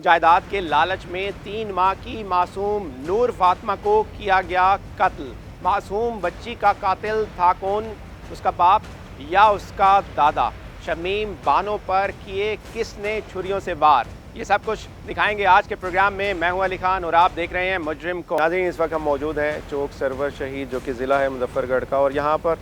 جائیداد کے لالچ میں 3 ماہ کی معصوم نور فاطمہ کو کیا گیا قتل۔ معصوم بچی کا قاتل تھا کون؟ اس کا باپ یا اس کا دادا؟ شمیم بانو پر کیے کس نے چھریوں سے وار؟ یہ سب کچھ دکھائیں گے آج کے پروگرام میں۔ میں ہوں علی خان اور آپ دیکھ رہے ہیں مجرم کو۔ ناظرین، اس وقت ہم موجود ہیں چوک سرور شہید جو کہ ضلع ہے مظفر گڑھ کا، اور یہاں پر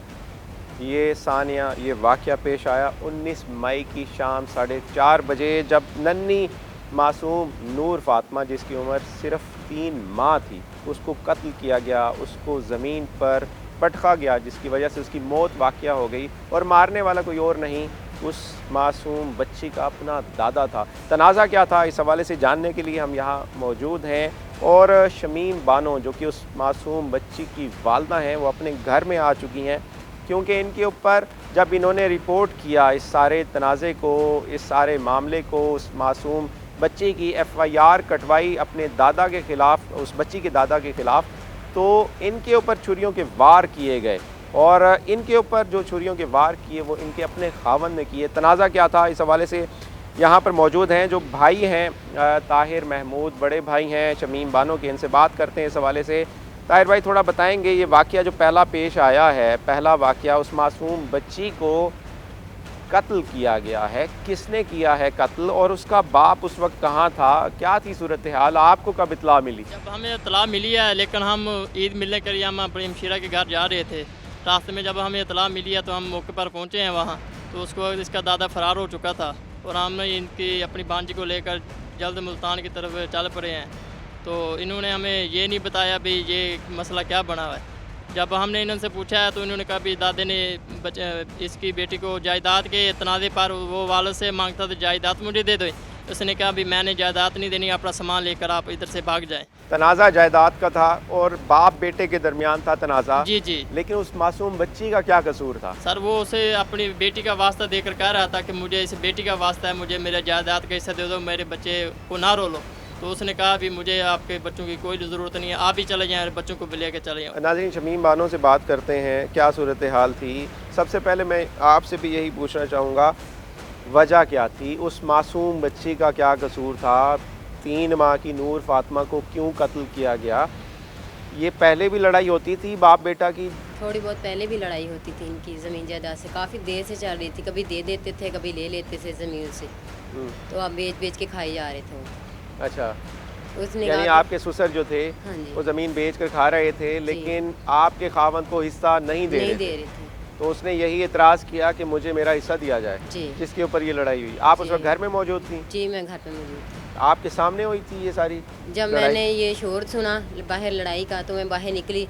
یہ ثانیہ یہ واقعہ پیش آیا 19 مئی کی شام 4:30 بجے، جب ننھی معصوم نور فاطمہ جس کی عمر صرف 3 ماہ تھی، اس کو قتل کیا گیا، اس کو زمین پر پٹکا گیا، جس کی وجہ سے اس کی موت واقعہ ہو گئی، اور مارنے والا کوئی اور نہیں، اس معصوم بچی کا اپنا دادا تھا۔ تنازع کیا تھا، اس حوالے سے جاننے کے لیے ہم یہاں موجود ہیں، اور شمیم بانو جو کہ اس معصوم بچی کی والدہ ہیں، وہ اپنے گھر میں آ چکی ہیں، کیونکہ ان کے اوپر جب انہوں نے رپورٹ کیا اس سارے تنازع کو، اس سارے معاملے کو، اس معصوم بچی کی FIR کٹوائی اپنے دادا کے خلاف، اس بچی کے دادا کے خلاف، تو ان کے اوپر چھریوں کے وار کیے گئے، اور ان کے اوپر جو چھریوں کے وار کیے وہ ان کے اپنے خاوند نے کیے۔ تنازع کیا تھا، اس حوالے سے یہاں پر موجود ہیں جو بھائی ہیں، طاہر محمود بڑے بھائی ہیں شمیم بانو کے، ان سے بات کرتے ہیں اس حوالے سے۔ طاہر بھائی، تھوڑا بتائیں گے یہ واقعہ جو پہلا پیش آیا ہے، پہلا واقعہ، اس معصوم بچی کو قتل کیا گیا ہے، کس نے کیا ہے قتل، اور اس کا باپ اس وقت کہاں تھا، کیا تھی صورتحال، آپ کو کب اطلاع ملی؟ جب ہمیں اطلاع ملی ہے، لیکن ہم عید ملنے کے لیے ہم اپنی ہمشیرہ کے گھر جا رہے تھے، راستے میں جب ہمیں اطلاع ملی ہے تو ہم موقع پر پہنچے ہیں وہاں، تو اس کا دادا فرار ہو چکا تھا، اور ہم ان کی اپنی بانجی کو لے کر جلد ملتان کی طرف چل پڑے ہیں۔ تو انہوں نے ہمیں یہ نہیں بتایا بھی یہ مسئلہ کیا بنا ہوا ہے۔ جب ہم نے انہوں سے پوچھا ہے تو انہوں نے کہا بھی دادے نے اس کی بیٹی کو جائیداد کے تنازع پر وہ والد سے مانگتا تھا جائیداد مجھے دے دو، اس نے کہا بھی میں نے جائیداد نہیں دینی، اپنا سامان لے کر آپ ادھر سے بھاگ جائیں۔ تنازع جائیداد کا تھا اور باپ بیٹے کے درمیان تھا تنازع، جی لیکن اس معصوم بچی کا کیا قصور تھا؟ سر، وہ اسے اپنی بیٹی کا واسطہ دے کر کہہ رہا تھا کہ مجھے اس بیٹی کا واسطہ ہے، مجھے میرے جائیداد کا حصہ دے دو، میرے بچے کو نہ رو لو۔ تو اس نے کہا بھی مجھے آپ کے بچوں کی کوئی ضرورت نہیں ہے، آپ ہی چلے جائیں، بچوں کو بھی لے کے چلے جائیں۔ ناظرین، شمیم بانو سے بات کرتے ہیں، کیا صورتحال تھی؟ سب سے پہلے میں آپ سے بھی یہی پوچھنا چاہوں گا، وجہ کیا تھی، اس معصوم بچی کا کیا قصور تھا، 3 ماہ کی نور فاطمہ کو کیوں قتل کیا گیا؟ یہ پہلے بھی لڑائی ہوتی تھی باپ بیٹا کی؟ تھوڑی بہت پہلے بھی لڑائی ہوتی تھی ان کی زمین جائیداد سے، کافی دیر سے چل رہی تھی، کبھی دے دیتے تھے کبھی لے لیتے تھے زمین سے، تو اب بیچ کے کھائی جا رہے تھے وہ۔ اچھا، اس نے یعنی آپ کے سسر جو تھے ہاں جی، وہ زمین بیچ کر کھا رہے تھے، لیکن آپ کے خاوند کو حصہ نہیں دے رہے تھے، تو اس نے یہی اعتراض کیا کہ مجھے میرا حصہ دیا جائے، جی، جس کے اوپر یہ لڑائی ہوئی۔ آپ اس وقت گھر میں موجود تھیں؟ جی میں گھر پہ موجود تھی۔ آپ کے سامنے ہوئی تھی یہ ساری جب میں لڑائی؟ نے یہ شور سنا باہر لڑائی کا تو میں باہر نکلی،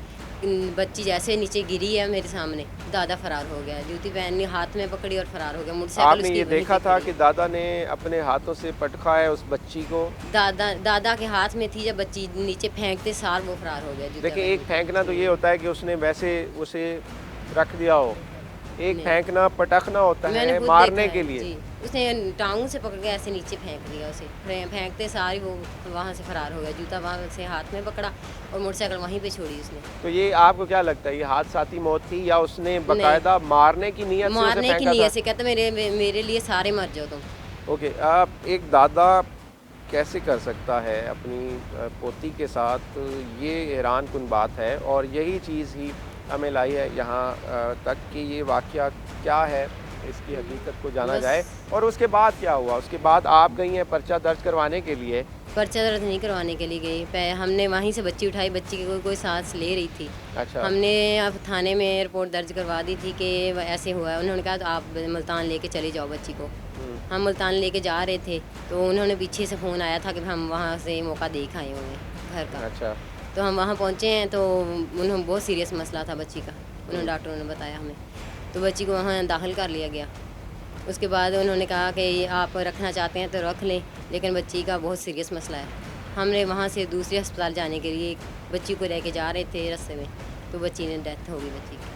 بچی جیسے نیچے گری ہے میرے سامنے، دادا فرار ہو گیا، جوتی پہنی ہاتھ میں پکڑی اور فرار ہو گیا، موٹر سائیکل آپ نے یہ دیکھا تھا کہ دادا نے اپنے ہاتھوں سے پٹکا ہے اس بچی کو؟ دادا کے ہاتھ میں تھی، جب بچی نیچے پھینکتے سار وہ فرار ہو گیا۔ دیکھیں، ایک پھینکنا تو یہ ہوتا ہے کہ اس نے ویسے اسے رکھ دیا ہو، ایک پھینکنا پٹکنا ہوتا ہے مارنے کے لیے۔ جی، اس نے ٹانگوں سے پکڑ کے ایسے نیچے پھینک دیا، اسے پھینکتے ساری وہ وہاں سے فرار ہو گیا، جوتا وہاں سے ہاتھ میں پکڑا اور موٹر سائیکل وہیں پہ چھوڑی اس نے۔ تو یہ آپ کو کیا لگتا ہے، یہ حادثاتی موت تھی یا اس نے باقاعدہ مارنے کی نیت سے اسے مارنے کی پھینکا تھا؟ نیت سے، کہتا میرے لیے سارے مر جاؤ تم۔ اوکے، آپ ایک دادا کیسے کر سکتا ہے اپنی پوتی کے ساتھ، یہ حیران کن بات ہے، اور یہی چیز ہی ہمیں لائی ہے یہاں تک کہ یہ واقعہ کیا ہے، اس کی حقیقت کو جانا جائے، اور اس کے بعد کیا ہوا؟ اس کے بعد آپ گئی ہیں پرچہ درج کروانے کے لیے؟ پرچہ درج نہیں کروانے کے لیے گئی، ہم نے وہیں سے بچی اٹھائی، بچی کی کوئی سانس لے رہی تھی، اچھا، ہم نے اب تھانے میں رپورٹ درج کروا دی تھی کہ ایسے ہوا ہے، انہوں نے کہا تو آپ ملتان لے کے چلے جاؤ بچی کو۔ ہم ملتان لے کے جا رہے تھے تو انہوں نے پیچھے سے فون آیا تھا کہ ہم وہاں سے موقع دیکھ آئے ہوئے ہیں گھر کا۔ اچھا، تو ہم وہاں پہنچے ہیں تو انہوں بہت سیریس مسئلہ تھا بچی کا، انہوں ڈاکٹروں نے بتایا ہمیں، تو بچی کو وہاں داخل کر لیا گیا۔ اس کے بعد انہوں نے کہا کہ آپ رکھنا چاہتے ہیں تو رکھ لیں، لیکن بچی کا بہت سیریس مسئلہ ہے۔ ہم نے وہاں سے دوسرے ہسپتال جانے کے لیے بچی کو لے کے جا رہے تھے رستے میں، تو بچی نے ڈیتھ ہو گئی بچی کی۔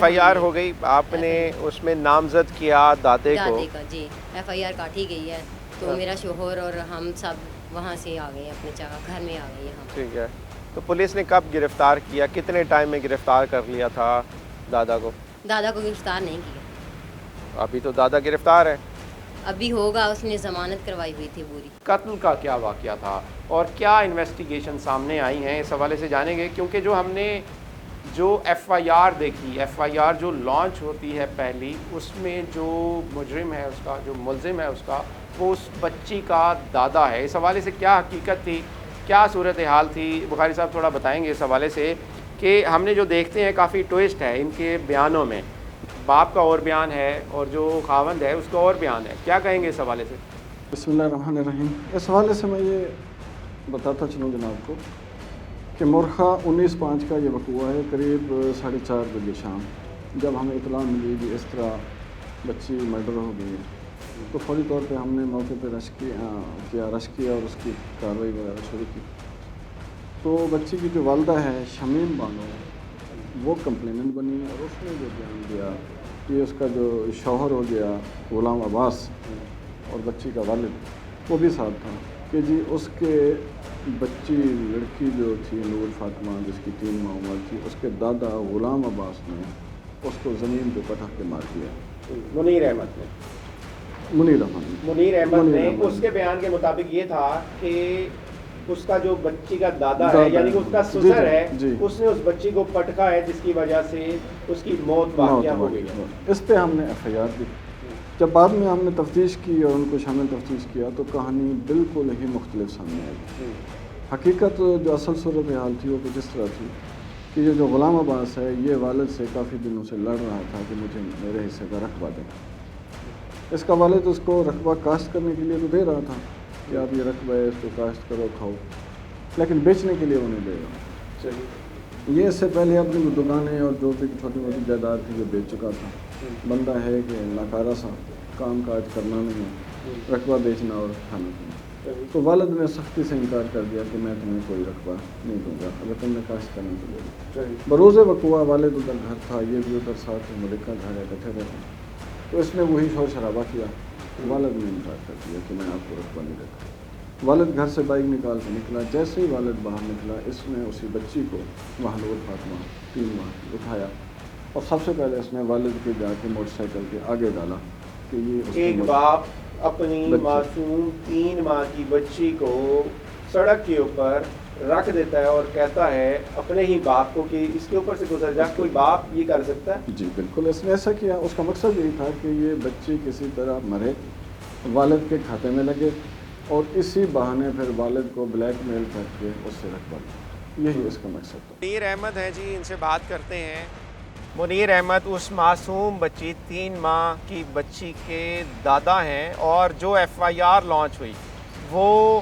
FIR ہو گئی، آپ نے اس میں نامزد کیا دادے کو؟ کا جی، FIR کاٹی گئی ہے، تو میرا شوہر اور ہم سب وہاں سے آ گئے اپنے گھر میں آ گئے ہم۔ ٹھیک ہے، تو پولیس نے کب گرفتار کیا، کتنے ٹائم میں گرفتار کر لیا تھا دادا کو؟ دادا کو گرفتار نہیں کیا۔ ابھی تو دادا گرفتار ہے؟ ابھی ہوگا، اس نے ضمانت کروائی ہوئی تھی پوری۔ قتل کا کیا واقعہ تھا اور کیا انویسٹیگیشن سامنے آئی ہیں، اس حوالے سے جانیں گے، کیونکہ جو ہم نے ایف آئی آر دیکھی، ایف آئی آر جو لانچ ہوتی ہے پہلی، اس میں جو مجرم ہے اس کا، جو ملزم ہے اس کا، وہ اس بچی کا دادا ہے۔ اس حوالے سے کیا حقیقت تھی، کیا صورتحال تھی، بخاری صاحب تھوڑا بتائیں گے اس حوالے سے، کہ ہم نے جو دیکھتے ہیں کافی ٹوئسٹ ہے ان کے بیانوں میں، باپ کا اور بیان ہے اور جو خاوند ہے اس کا اور بیان ہے، کیا کہیں گے اس حوالے سے؟ بسم اللہ الرحمن الرحیم۔ اس حوالے سے میں یہ بتاتا چلوں جناب کو کہ مورخہ 19/5 کا یہ وقوع ہے، قریب 4:30 بجے شام، جب ہمیں اطلاع ملی کہ اس طرح بچی مرڈر ہو گئی ہے، تو فوری طور پہ ہم نے موقع پہ رش کیا اور اس کی کارروائی وغیرہ شروع کی۔ تو بچی کی جو والدہ ہے شمیم بانو، وہ کمپلیننٹ بنی اور اس نے جو بیان دیا کہ اس کا جو شوہر ہو گیا غلام عباس اور بچی کا والد وہ بھی ساتھ تھا، کہ جی اس کے بچی لڑکی جو تھی نور فاطمہ جس کی 3 ماہ عمر تھی، اس کے دادا غلام عباس نے اس کو زمین پہ پٹک کے مار دیا۔ منیر احمد نے اس کے بیان کے مطابق یہ تھا کہ اس کا جو بچی کا دادا ہے، یعنی کہ اس کا سسر ہے، اس نے اس بچی کو پٹکا ہے، جس کی وجہ سے اس کی موت واقعہ ہو گئی ہے۔ اس پہ ہم نے ایف آئی آر دی۔ جب بعد میں ہم نے تفتیش کی اور ان کو شامل تفتیش کیا تو کہانی بالکل ہی مختلف سامنے آئی۔ حقیقت جو اصل صورتحال تھی وہ کچھ اس طرح تھی کہ یہ جو غلام عباس ہے یہ والد سے کافی دنوں سے لڑ رہا تھا کہ مجھے میرے حصے کا رقبہ دیں۔ اس کا والد اس کو رقبہ کاشت کرنے کے لیے تو دے رہا تھا کہ آپ یہ رقبہ ہے، اس کو کاشت کرو کھاؤ، لیکن بیچنے کے لیے وہ نہیں دے رہا۔ یہ اس سے پہلے اپنی دکانیں اور جو بھی چھوٹی موٹی جائیداد تھی جو بیچ چکا تھا۔ بندہ ہے کہ ناکارہ سا، کام کاج کرنا نہیں، رقبہ بیچنا اور کھانا پینا۔ تو والد نے سختی سے انکار کر دیا کہ میں تمہیں کوئی رقبہ نہیں دوں گا، اگر تم نے کاشت کرنا تو لے لو۔ بروز وقوع والد ادھر گھر تھا، یہ بھی ادھر ساتھ ملکہ گھر اکٹھے رہتے، تو اس نے وہی شور شرابہ کیا۔ والد نے انکار کر دیا کہ میں آپ کو رقبہ نہیں دیتا۔ والد گھر سے بائک نکال کے نکلا، جیسے ہی والد باہر نکلا اس نے اسی بچی کو نور فاطمہ 3 ماہ کی اٹھایا اور سب سے پہلے اس نے والد کے جا کے موٹر سائیکل کے آگے ڈالا کہ یہ ایک باپ اپنی معصوم 3 ماہ کی بچی کو سڑک کے اوپر رکھ دیتا ہے اور کہتا ہے اپنے ہی باپ کو کہ اس کے اوپر سے گزر جا، کوئی باپ یہ کر سکتا ہے؟ جی بالکل، اس نے ایسا کیا۔ اس کا مقصد یہی تھا کہ یہ بچی کسی طرح مرے، والد کے کھاتے میں لگے اور اسی بہانے پھر والد کو بلیک میل کر کے اس سے رقبہ لے، یہی اس کا مقصد تھا۔ منیر احمد ہیں جی، ان سے بات کرتے ہیں۔ منیر احمد اس معصوم بچی 3 ماہ کی بچی کے دادا ہیں، اور جو ایف آئی آر لانچ ہوئی وہ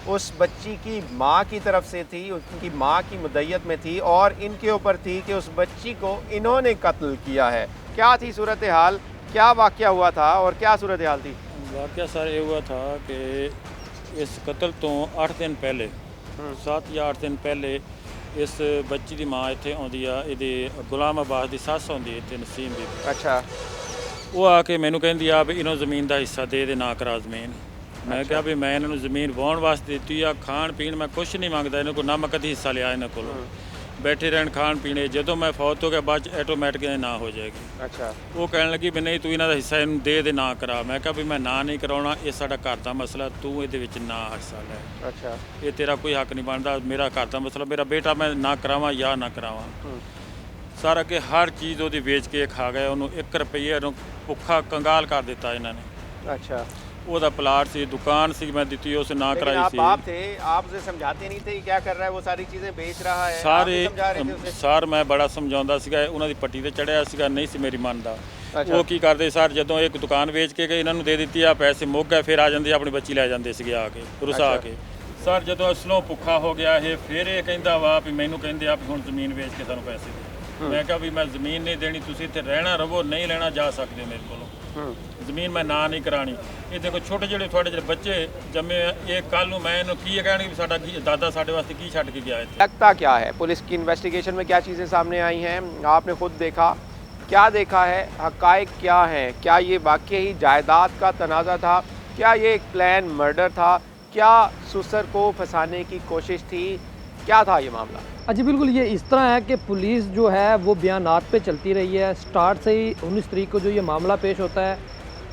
اس بچی کی ماں کی طرف سے تھی، ان کی ماں کی مدعیت میں تھی اور ان کے اوپر تھی کہ اس بچی کو انہوں نے قتل کیا ہے۔ کیا تھی صورتحال، کیا واقعہ ہوا تھا اور کیا صورتحال تھی؟ واقعہ سر یہ ہوا تھا کہ اس قتل تو 8 دن پہلے 7 یا 8 دن پہلے اس بچی دی ماں اتنے آتی ہے، یہ غلام عباس دی سس آتی ہے نسیم دی۔ اچھا، وہ آ کے مینوں کہندی آ بھی انہوں زمین دا حصہ دے نہ کرا زمین۔ میں کہا بھی میں انہوں زمین واہن واسطے دیتی ہے، کھان پین میں کچھ نہیں منگتا، انہوں کو نہ میں کدی حصہ لیا انہوں کو، بیٹھے رہن کھان پینے، جدوں میں فوت ہو گیا بعد ایٹومیٹک نہ ہو جائے گی۔ اچھا، وہ کہنے لگی بھی نہیں تو انہوں دا حصہ انہوں دے نہ کرا۔ میں کہا بھی میں نہ نہیں کراؤنا، یہ ساڈا گھر دا مسئلہ، تو یہ نہ حصہ لے، اچھا، یہ تیرا کوئی حق نہیں بنتا، میرا گھر دا مسئلہ، میرا بیٹا میں نہ کراواں یا نہ کراواں۔ سارا کہ ہر چیز وہ ویچ کے کھا گئے، انہوں 1 روپیہ بھکھا کنگال کر دیتا انہوں نے۔ اچھا، وہ پلاٹ سی، دکان سی میں دیتی، اسے نہ لیکن کرائی آپ سی۔ باپ تھے، آپ اسے سمجھاتے نہیں تھے کہ کیا کر رہا ہے، وہ ساری چیزیں بیچ رہا ہے، سارے سمجھا رہے تھے اسے؟ سر میں بڑا سمجھاਉਂਦਾ ਸੀਗਾ، ਉਹਨਾਂ ਦੀ ਪੱਟੀ ਤੇ ਚੜਿਆ ਸੀਗਾ, ਨਹੀਂ ਸੀ ਮੇਰੀ ਮੰਨਦਾ। ਅੱਛਾ। ਉਹ ਕੀ ਕਰਦੇ ਸਰ, ਜਦੋਂ ਇੱਕ ਦੁਕਾਨ ਵੇਚ ਕੇ ਗਏ, ਇਹਨਾਂ ਨੂੰ ਦੇ ਦਿੱਤੀ ਆ, ਪੈਸੇ ਮੁੱਕ ਗਏ, ਫਿਰ ਆ ਜਾਂਦੇ ਆਪਣੀ ਬੱਚੀ ਲੈ ਜਾਂਦੇ ਸੀਗੇ ਆ ਕੇ ਰੁਸਾ ਕੇ। ਸਰ ਜਦੋਂ ਅਸਲੋਂ ਭੁੱਖਾ ਹੋ ਗਿਆ ਇਹ, ਫਿਰ ਇਹ ਕਹਿੰਦਾ ਵਾ ਵੀ ਮੈਨੂੰ ਕਹਿੰਦੇ ਆ ਵੀ ਹੁਣ ਜ਼ਮੀਨ ਵੇਚ ਕੇ ਸਾਨੂੰ ਪੈਸੇ ਦੇ। ਮੈਂ ਕਿਹਾ ਵੀ ਮੈਂ ਜ਼ਮੀਨ ਨਹੀਂ ਦੇਣੀ, ਤੁਸੀਂ ਇੱਥੇ ਰਹਿਣਾ ਰਹੋ, ਨਹੀਂ ਲੈਣਾ ਜਾ ਸਕਦੇ ਮੇਰੇ ਕੋਲੋਂ, ਜ਼ਮੀਨ ਮੈਂ ਨਾ ਨਹੀਂ ਕਰਾਣੀ। ਇਹ ਦੇਖੋ ਛੋਟੇ ਜਿਹੜੇ ਤੁਹਾਡੇ ਜਿਹੜੇ ਬੱਚੇ ਜੰਮੇ, ਇਹ ਕੱਲ ਨੂੰ ਮੈਂ ਇਹਨੂੰ ਕੀ ਕਹਿਣਗੇ ਵੀ ਸਾਡਾ ਦਾਦਾ ਸਾਡੇ ਵਾਸਤੇ ਕੀ ਛੱਡ کے گیا ہے۔ لگتا کیا ہے پولیس کی انویسٹیگیشن میں کیا چیزیں سامنے آئی ہیں، آپ نے خود دیکھا، کیا دیکھا ہے، حقائق کیا ہیں؟ کیا یہ واقعی جائیداد کا تنازع تھا؟ کیا یہ ایک پلان مرڈر تھا؟ کیا سسر کو پھنسانے کی کوشش تھی؟ کیا تھا یہ معاملہ؟ جی بالکل، یہ اس طرح ہے کہ پولیس جو ہے وہ بیانات پہ چلتی رہی ہے۔ سٹارٹ سے ہی 19 تاریخ کو جو یہ معاملہ پیش ہوتا ہے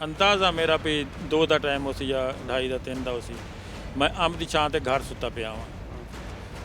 ਅੰਦਾਜ਼ਾ ਮੇਰਾ ਵੀ 2 ਦਾ ਟਾਈਮ ਹੋ ਸੀ ਜਾਂ 2:30 ਦਾ 3 ਦਾ ਹੋ ਸੀ। ਮੈਂ ਅੰਬ ਦੀ ਛਾਂ ਤੇ ਘਰ ਸੁੱਤਾ ਪਿਆ ਵਾਂ।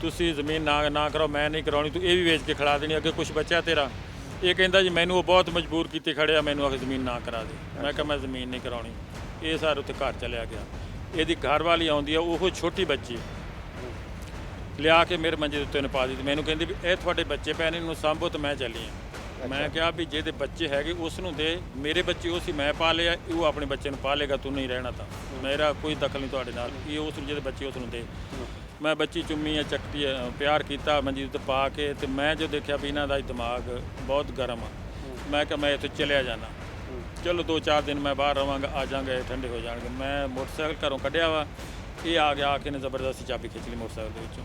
ਤੁਸੀਂ ਜ਼ਮੀਨ ਨਾ ਕਰਾਓ, ਮੈਂ ਨਹੀਂ ਕਰਾਉਣੀ, ਤੂੰ ਇਹ ਵੀ ਵੇਚ ਕੇ ਖਿਲਾ ਦੇਣੀ, ਅੱਗੇ ਕੁਛ ਬਚਿਆ ਤੇਰਾ। ਇਹ ਕਹਿੰਦਾ ਜੀ ਮੈਨੂੰ ਉਹ ਬਹੁਤ ਮਜਬੂਰ ਕੀਤੇ ਖੜਿਆ, ਮੈਨੂੰ ਆਖ ਜ਼ਮੀਨ ਨਾ ਕਰਾ ਦੇ। ਮੈਂ ਕਿਹਾ ਮੈਂ ਜ਼ਮੀਨ ਨਹੀਂ ਕਰਾਉਣੀ। ਇਹ ਸਾਰ ਉੱਥੇ ਘਰ ਚਲਿਆ ਗਿਆ। ਇਹਦੀ ਘਰ ਵਾਲੀ ਆਉਂਦੀ ਆ, ਉਹ ਛੋਟੀ ਬੱਚੀ ਲਿਆ ਕੇ ਮੇਰੇ ਮੰਜੇ ਦੇ ਉੱਤੇ ਉਹਨੇ ਪਾ ਦਿੱਤੀ। ਮੈਨੂੰ ਕਹਿੰਦੀ ਵੀ ਇਹ ਤੁਹਾਡੇ ਬੱਚੇ ਪੈ ਨੇ, ਇਹਨੂੰ ਸਾਂਭੋ ਤੇ ਮੈਂ ਚੱਲੀ ਹਾਂ। ਮੈਂ ਕਿਹਾ ਵੀ ਜਿਹਦੇ ਬੱਚੇ ਹੈਗੇ ਉਸ ਨੂੰ ਦੇ, ਮੇਰੇ ਬੱਚੇ ਉਹ ਸੀ ਮੈਂ ਪਾਲਿਆ, ਉਹ ਆਪਣੇ ਬੱਚੇ ਨੂੰ ਪਾਲੇਗਾ, ਤੂੰ ਨਹੀਂ ਰਹਿਣਾ ਤਾਂ ਮੇਰਾ ਕੋਈ ਦਖਲ ਨਹੀਂ ਤੁਹਾਡੇ ਨਾਲ। ਇਹ ਉਸ ਨੂੰ ਜਿਹਦੇ ਬੱਚੇ ਉਸ ਨੂੰ ਦੇ। ਮੈਂ ਬੱਚੀ ਚੁੰਮੀ ਆ, ਚੱਕਤੀ ਪਿਆਰ ਕੀਤਾ ਮੰਜੀ ਉੱਤੇ ਪਾ ਕੇ, ਤੇ ਮੈਂ ਜੋ ਦੇਖਿਆ ਵੀ ਇਹਨਾਂ ਦਾ ਦਿਮਾਗ ਬਹੁਤ ਗਰਮ ਆ। ਮੈਂ ਕਿਹਾ ਮੈਂ ਇੱਥੇ ਚਲਿਆ ਜਾਣਾ, ਚਲੋ 2-4 ਦਿਨ ਮੈਂ ਬਾਹਰ ਰਵਾਂਗਾ, ਆ ਜਾਵਾਂਗੇ, ਠੰਡੇ ਹੋ ਜਾਣਗੇ। ਮੈਂ ਮੋਟਰਸਾਈਕਲ ਘਰੋਂ ਕੱਢਿਆ ਵਾ, ਇਹ ਆ ਗਿਆ, ਆ ਕੇ ਨੇ ਜ਼ਬਰਦਸਤੀ ਚਾਬੀ ਖਿੱਚ ਲਈ ਮੋਟਰਸਾਈਕਲ ਦੇ ਵਿੱਚੋਂ।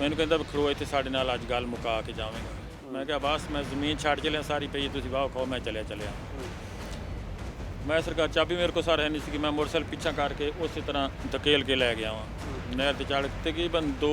ਮੈਨੂੰ ਕਹਿੰਦਾ ਵੀ ਖੜੋ ਇੱਥੇ ਸਾਡੇ ਨਾਲ ਅੱਜ ਗੱਲ ਮੁਕਾ ਕੇ ਜਾਵੇਂਗਾ। ਮੈਂ ਕਿਹਾ ਬਸ ਮੈਂ ਜ਼ਮੀਨ ਛੱਡ ਚਲਿਆ, ਸਾਰੀ ਪਈ ਤੁਸੀਂ ਵਾਹ ਖਾਓ, ਮੈਂ ਚਲਿਆ। ਮੈਂ ਸਰਕਾਰ ਚਾਬੀ ਮੇਰੇ ਕੋਲ ਸਾਰਾ ਹੈ ਨਹੀਂ ਸੀ। ਮੈਂ ਮੋਟਰਸਾਈਕਲ ਪਿੱਛਾ ਕਰਕੇ ਉਸੇ ਤਰ੍ਹਾਂ ਧਕੇਲ ਕੇ ਲੈ ਗਿਆ ਵਾਂ ਨਹਿਰ ਤੇ ਚੜ੍ਹ। ਤਕਰੀਬਨ 2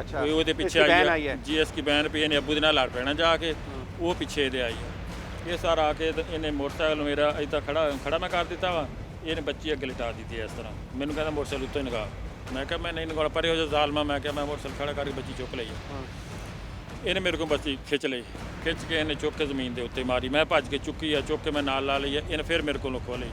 ਅੱਛਾ ਕੋਈ ਉਹਦੇ ਪਿੱਛੇ ਆਈ ਹੈ ਜੀ, ਇਸ ਕੀ ਬੈਨ ਪਈ, ਇਹਨੇ ਅੱਬੂ ਦੇ ਨਾਲ ਲੜ ਪੈਣਾ ਜਾ ਕੇ, ਉਹ ਪਿੱਛੇ ਇਹਦੇ ਆਈ ਹੈ। ਇਹ ਸਾਰਾ ਆ ਕੇ ਤੇ ਇਹਨੇ ਮੋਟਰਸਾਈਕਲ ਮੇਰਾ ਇੱਦਾਂ ਖੜਾ ਮੈਂ ਕਰ ਦਿੱਤਾ ਵਾ, ਇਹਨੇ ਬੱਚੀ ਅੱਗੇ ਲਿਟਾ ਦਿੱਤੀ ਇਸ ਤਰ੍ਹਾਂ। ਮੈਨੂੰ ਕਹਿੰਦਾ ਮੋਟਰਸਾਈਕਲ ਉੱਤੇ ਨਗਾ, ਮੈਂ ਕਿਹਾ ਮੈਂ ਨਹੀਂ ਨਗਾਉਣਾ, ਪਰੇ ਹੋ ਜਾ ਜ਼ਾਲਮਾ, ਮੈਂ ਕਿਹਾ ਮੈਂ ਮੋਟਰਸਾਈਕਲ ਖੜਾ ਕਰਕੇ ਬੱਚੀ ਚੁੱਕ ਲਈ। ਇਹਨੇ ਮੇਰੇ ਕੋਲ ਬੱਚੀ ਖਿੱਚ ਲਈ, ਖਿੱਚ ਕੇ ਇਹਨੇ ਚੁੱਕ ਕੇ ਜ਼ਮੀਨ ਦੇ ਉੱਤੇ ਮਾਰੀ, ਮੈਂ ਭੱਜ ਕੇ ਚੁੱਕੀ ਆ, ਚੁੱਕ ਕੇ ਮੈਂ ਨਾਲ ਲਾ ਲਈ। ਇਹਨੇ ਫਿਰ ਮੇਰੇ ਕੋਲੋਂ ਖੋਹ ਲਈ,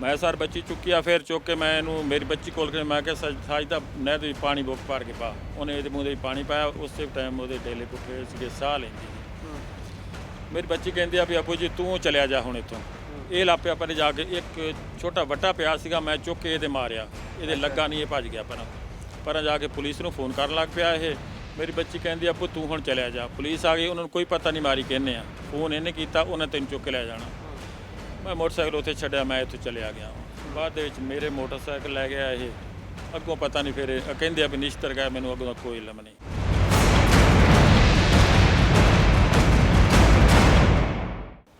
ਮੈਂ ਸਰ ਬੱਚੀ ਚੁੱਕੀ ਆ, ਫਿਰ ਚੁੱਕ ਕੇ ਮੈਂ ਇਹਨੂੰ ਮੇਰੀ ਬੱਚੀ ਕੋਲ ਕੇ ਮੈਂ ਕਿਹਾ ਸਾਜਦਾ ਨਹਿਰ ਦੇ ਪਾਣੀ ਬੋਕ ਪਾਰ ਕੇ ਪਾ, ਉਹਨੇ ਇਹਦੇ ਮੂੰਹ ਦੇ ਪਾਣੀ ਪਾਇਆ, ਉਸੇ ਟਾਈਮ ਉਹਦੇ ਡੇਲੇ ਪੁੱਠੇ ਸੀਗੇ, ਸਾਹ ਲੈਂਦੀ। ਮੇਰੀ ਬੱਚੀ ਕਹਿੰਦੀ ਆ ਵੀ ਆਪੂ ਜੀ ਤੂੰ ਚਲਿਆ ਜਾ ਹੁਣ ਇੱਥੋਂ। ਇਹ ਲਾਪਿਆ ਪਰੇ ਜਾ ਕੇ ਇੱਕ ਛੋਟਾ ਵੱਟਾ ਪਿਆ ਸੀਗਾ, ਮੈਂ ਚੁੱਕ ਕੇ ਇਹਦੇ ਮਾਰਿਆ, ਇਹਦੇ ਲੱਗਾ ਨਹੀਂ, ਇਹ ਭੱਜ ਗਿਆ ਪਰ ਜਾ ਕੇ ਪੁਲਿਸ ਨੂੰ ਫੋਨ ਕਰਨ ਲੱਗ ਪਿਆ। ਇਹ ਮੇਰੀ ਬੱਚੀ ਕਹਿੰਦੀ ਆਪੂ ਤੂੰ ਹੁਣ ਚਲਿਆ ਜਾ। ਪੁਲਿਸ ਆ ਗਈ, ਉਹਨਾਂ ਨੂੰ ਕੋਈ ਪਤਾ ਨਹੀਂ ਮਾਰੀ ਕਹਿੰਦੇ ਆ, ਫੋਨ ਇਹਨੇ ਕੀਤਾ, ਉਹਨੇ ਤੈਨੂੰ ਚੁੱਕ ਕੇ ਲੈ ਜਾਣਾ। ਮੈਂ ਮੋਟਰਸਾਈਕਲ ਉੱਥੇ ਛੱਡਿਆ, ਮੈਂ ਇੱਥੇ ਚਲਿਆ ਗਿਆ। ਬਾਅਦ ਦੇ ਵਿੱਚ ਮੇਰੇ ਮੋਟਰਸਾਈਕਲ ਲੈ ਗਿਆ ਇਹ, ਅੱਗੋਂ ਪਤਾ ਨਹੀਂ ਫਿਰ ਕਹਿੰਦੇ ਆ ਵੀ ਨਿਸ਼ਤਰ ਗਿਆ, ਮੈਨੂੰ ਅੱਗੋਂ ਕੋਈ ਇਲਮ ਨਹੀਂ।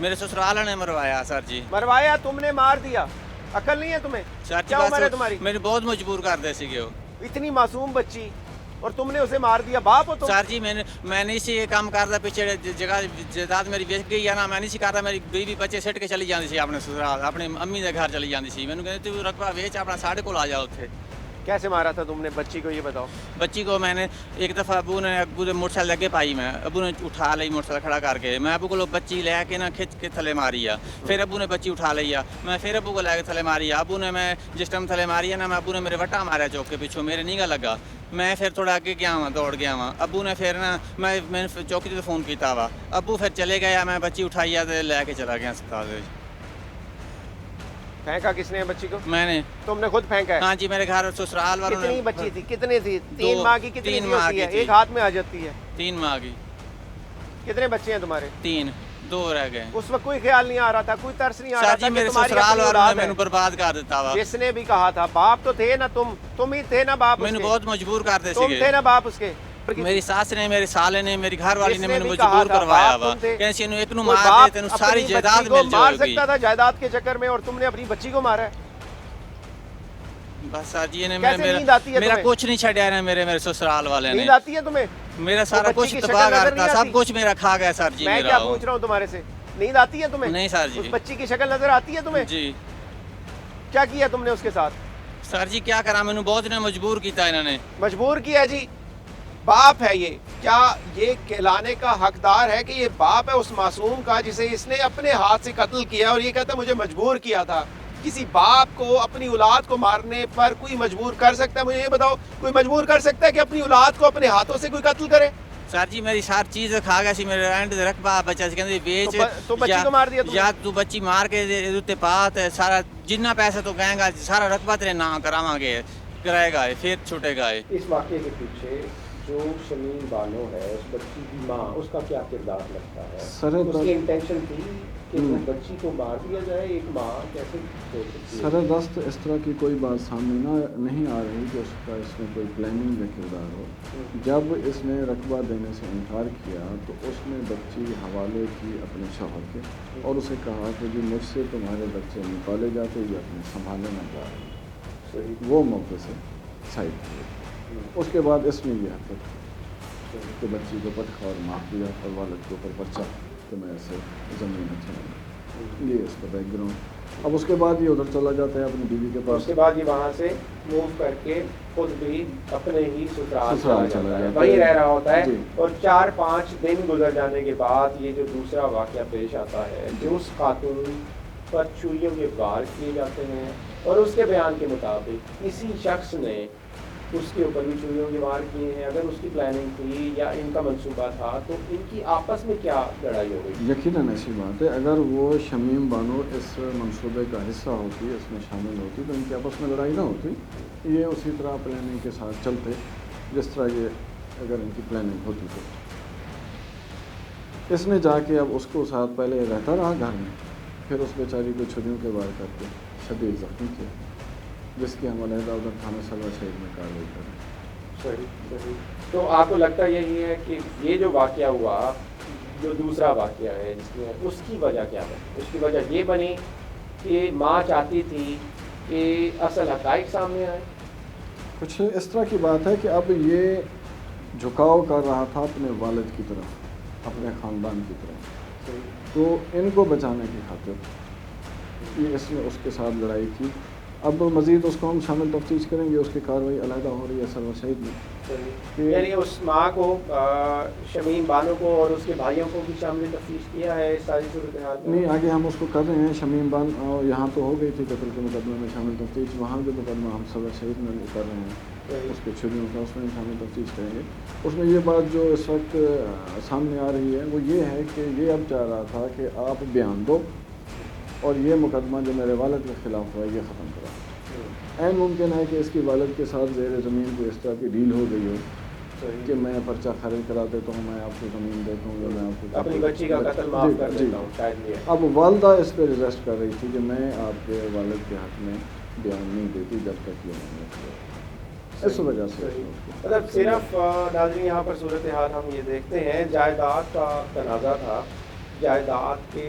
میرے سسرال نے مروایا سر جی. مروایا تم نے, مار دیا, عقل نہیں ہے تمہیں؟ سر جی کیا عمر ہے تمہاری؟ میرے بہت مجبور کرتے سکے وہ. اتنی معصوم بچی اور تم نے اسے مار دیا, باپ ہو تم؟ سر جی میں نہیں سی یہ کام کرتا, پیچھے جگہ جائیداد میری بیچ گئی ہے نا, میں نہیں سی کرتا, میری بیوی بچے سٹ کے چلی جاتی سی اپنے سسرال, اپنی امی کے گھر چلی جاتی سی. مینوں کہتے تو رقبہ ویچ اپنا ساڑھے کو آ جاؤ اتنے. کیسے مارا تھا تم نے بچی کو, یہ بتاؤ. بچی کو میں نے ایک دفعہ ابو نے موٹر سائیکل لگے پائی, میں ابو نے اٹھا لی موٹر سائیکل کھڑا کر کے, میں ابو کو بچی لے کے نا کھچ کے تھلے ماری ہے. پھر ابو نے بچی اٹھا لی ہے, میں پھر ابو کو لے کے تھلے ماری ہے. ابو نے میں جس ٹائم تھلے ماری ہے نا, میں ابو نے میرے وٹا مارا چوک کے پیچھوں, میرے نہیں گا لگا. میں پھر تھوڑا اگے گیا ہوں, دوڑ گیا ہوں. ابو نے پھر نا میں نے چوکی تے فون کیتا وا, ابو پھر چلے گیا, میں بچی اٹھائی ہے لے کے چلا گیا اسپتال. پھینکا کس نے بچی کو؟ میں نے. تم نے خود پھینکا ہے؟ ہاں جی, میرے گھر سسرال والوں نے. کتنی بچی تھی, کتنی تھی؟ 3 ماہ کی کتنی 3 ماہ ہوتی ہے؟ کی ایک ہاتھ میں آ جاتی ہے. 3 ماہ کی. کتنے بچے ہیں تمہارے؟ 3, 2 رہ گئے. اس وقت کوئی خیال نہیں آ رہا تھا, کوئی ترس نہیں آ رہا سر تھا جی کہ میرے تمہاری سسرال اپنی والوں اولاد نے ہے؟ مینوں برباد کر دیتا وا. جس نے بھی کہا تھا, باپ تو تھے نا تم ہی تھے نا باپ اس مینوں کے؟ بہت مجبور کرتے تم سکے. تھے نا باپ اس کے؟ میری ساس نے, میرے سالے نے, میری گھر والی نے جس نے مینوں بھی کہا مجبور تھا, کروایا باپ وا. تم تھے. کیسے انہوں ایک نو کوئی مار باپ دے تینوں ساری اپنی جائیداد بچی کو مل مار جائے گی. سکتا تھا جائیداد کے چکر میں, اور تم نے اپنی بچی کو مارا ہے. بس سر جی نے کیسے نیند آتی ہے میرا تمہیں؟ کچھ نہیں چھڈیا نا, میرے سسرال والے نے. نیند آتی ہے تمہیں؟ میرا سارا بچی کچھ کی تباہ شکل نظر کرتا, نہیں سب آتی؟ کچھ میرا کھا گیا سر جی. میں میرا کیا پوچھ رہا ہوں تمہارے سے, نیند آتی ہے تمہیں؟ نہیں سر جی. اس بچی کی شکل نظر آتی ہے تمہیں؟ جی کیا کیا تم نے اس کے ساتھ؟ سر جی کیا کرا, مینوں بہت نے مجبور کیتا انہوں نے. مجبور کیا جی. باپ ہے یہ, کیا یہ کہلانے کا حقدار ہے کہ یہ باپ ہے اس معصوم کا جسے اس نے اپنے ہاتھ سے قتل کیا, اور یہ کہتا ہے مجھے مجبور کیا تھا؟ کسی باپ کو اپنی اولاد کو مارنے پر کوئی مجبور کر سکتا ہے؟ مجھے یہ بتاؤ, کوئی مجبور کر سکتا ہے کہ اپنی اولاد کو اپنے ہاتھوں سے کوئی قتل کرے؟ سر جی میری ساری چیز کھا گیا سی, میرے اینڈ دے رقبہ بچا سی, کہندے بیچ تو بچی کو مار دیا تم نے؟ یا تو بچی مار کے دے تے پا تے سارا جنہ پیسہ تو کہیں گا سارا رقبہ تیرے نام کراواں گے, کرائے گا پھر چھوٹے گا. اس واقعے کے پیچھے جو شمیم بانو ہے, اس بچی کی ماں, اس کا کیا کردار لگتا ہے؟ اس کی انٹینشن تھی کہ وہ بچی کو مار دیا جائے, ایک ماں کیسے سوچ سکتی ہے؟ سر دست اس طرح کی کوئی بات سامنے نہیں آ رہی کہ اس کا اس میں کوئی پلاننگ کا کردار ہو. جب اس نے رقبہ دینے سے انکار کیا تو اس نے بچی حوالے کی اپنے شوہر کے, اور اسے کہا کہ جی مجھ سے تمہارے بچے نکالے جاتے یا اپنے سنبھالے نہ جا رہے. وہ موقع سے سائڈ کیا. اس کے بعد اس نے یہ حرکت کہ بچی کو پٹخا اور معاف دیا, اور والد کے اوپر پرچہ کہ میں ایسے زمین میں چلا. یہ اس کا بیک گراؤنڈ. اب اس کے بعد یہ ادھر چلا جاتا ہے اپنی بیوی کے پاس. اس کے بعد یہ وہاں سے موو کر کے خود بھی اپنے ہی سسرال چلا جاتا جاتا ہے, ہے, وہیں رہ رہا ہوتا ہے. جی. اور 4-5 دن گزر جانے کے بعد یہ جو دوسرا واقعہ پیش آتا ہے, جو اس خاتون پر چھریوں کے وار کیے جاتے ہیں, اور اس کے بیان کے مطابق اسی شخص نے اس کے اوپر بھی چھریوں کے وار کیے ہیں. اگر اس کی پلاننگ تھی یا ان کا منصوبہ تھا تو ان کی آپس میں کیا لڑائی ہو گئی؟ یقیناً ایسی بات ہے. اگر وہ شمیم بانو اس منصوبے کا حصہ ہوتی, اس میں شامل ہوتی, تو ان کی آپس میں لڑائی نہ ہوتی. یہ اسی طرح پلاننگ کے ساتھ چلتے جس طرح یہ اگر ان کی پلاننگ ہوتی تو. اس نے جا کے اب اس کو ساتھ پہلے رہتا رہا گھر میں, پھر اس بیچاری کو چھریوں کے وار کر کے شدید زخمی کیا, جس کی ہم علیحدہ ادھر تھانہ سلوہ شہید میں کارروائی کر رہے ہیں. صحیح. تو آپ کو لگتا یہی ہے کہ یہ جو واقعہ ہوا, جو دوسرا واقعہ ہے جس میں, اس کی وجہ کیا بنی؟ اس کی وجہ یہ بنی کہ ماں چاہتی تھی کہ اصل حقائق سامنے آئے. کچھ اس طرح کی بات ہے کہ اب یہ جھکاؤ کر رہا تھا اپنے والد کی طرف, اپنے خاندان کی طرف, تو ان کو بچانے کی خاطر یہ اس نے اس کے ساتھ لڑائی کی. اب مزید اس کو ہم شامل تفتیش کریں گے, اس کی کارروائی علیحدہ ہو رہی ہے سلوہ شہید میں. یعنی اس ماں کو, شمیم بانو کو اور اس کے بھائیوں کو بھی شامل تفتیش کیا ہے اس ساری صورتحال میں؟ نہیں, آگے ہم اس کو کر رہے ہیں. شمیم بان یہاں تو ہو گئی تھی قتل کے مقدمے میں شامل تفتیش, وہاں جو مقدمہ ہم سلوہ شہید میں کر رہے ہیں اس کے چھریوں کا, اس میں شامل تفتیش کریں گے. اس میں یہ بات جو اس وقت سامنے آ رہی ہے وہ یہ ہے کہ یہ اب چاہ رہا تھا کہ آپ بیان دو اور یہ مقدمہ جو میرے والد کے خلاف ہوا یہ ختم کرا. عین ممکن ہے کہ اس کی والد کے ساتھ زیر زمین کو اس طرح کی ڈیل ہو گئی ہو کہ میں پرچہ خارج کرا دیتا ہوں, میں آپ کو زمین دیتا ہوں, یا میں آپ کو اپنی بچی کا قتل معاف کر دیتا ہوں, شاید یہ. اب والدہ اس پہ ریزسٹ کر رہی تھی کہ میں آپ کے والد کے حق میں بیان نہیں دیتی جب تک یہ نہیں ہے. اس وجہ سے مطلب صرف ناظرین یہاں پر صورتحال ہم یہ دیکھتے ہیں, جائیداد کا تنازع تھا, جائیداد کے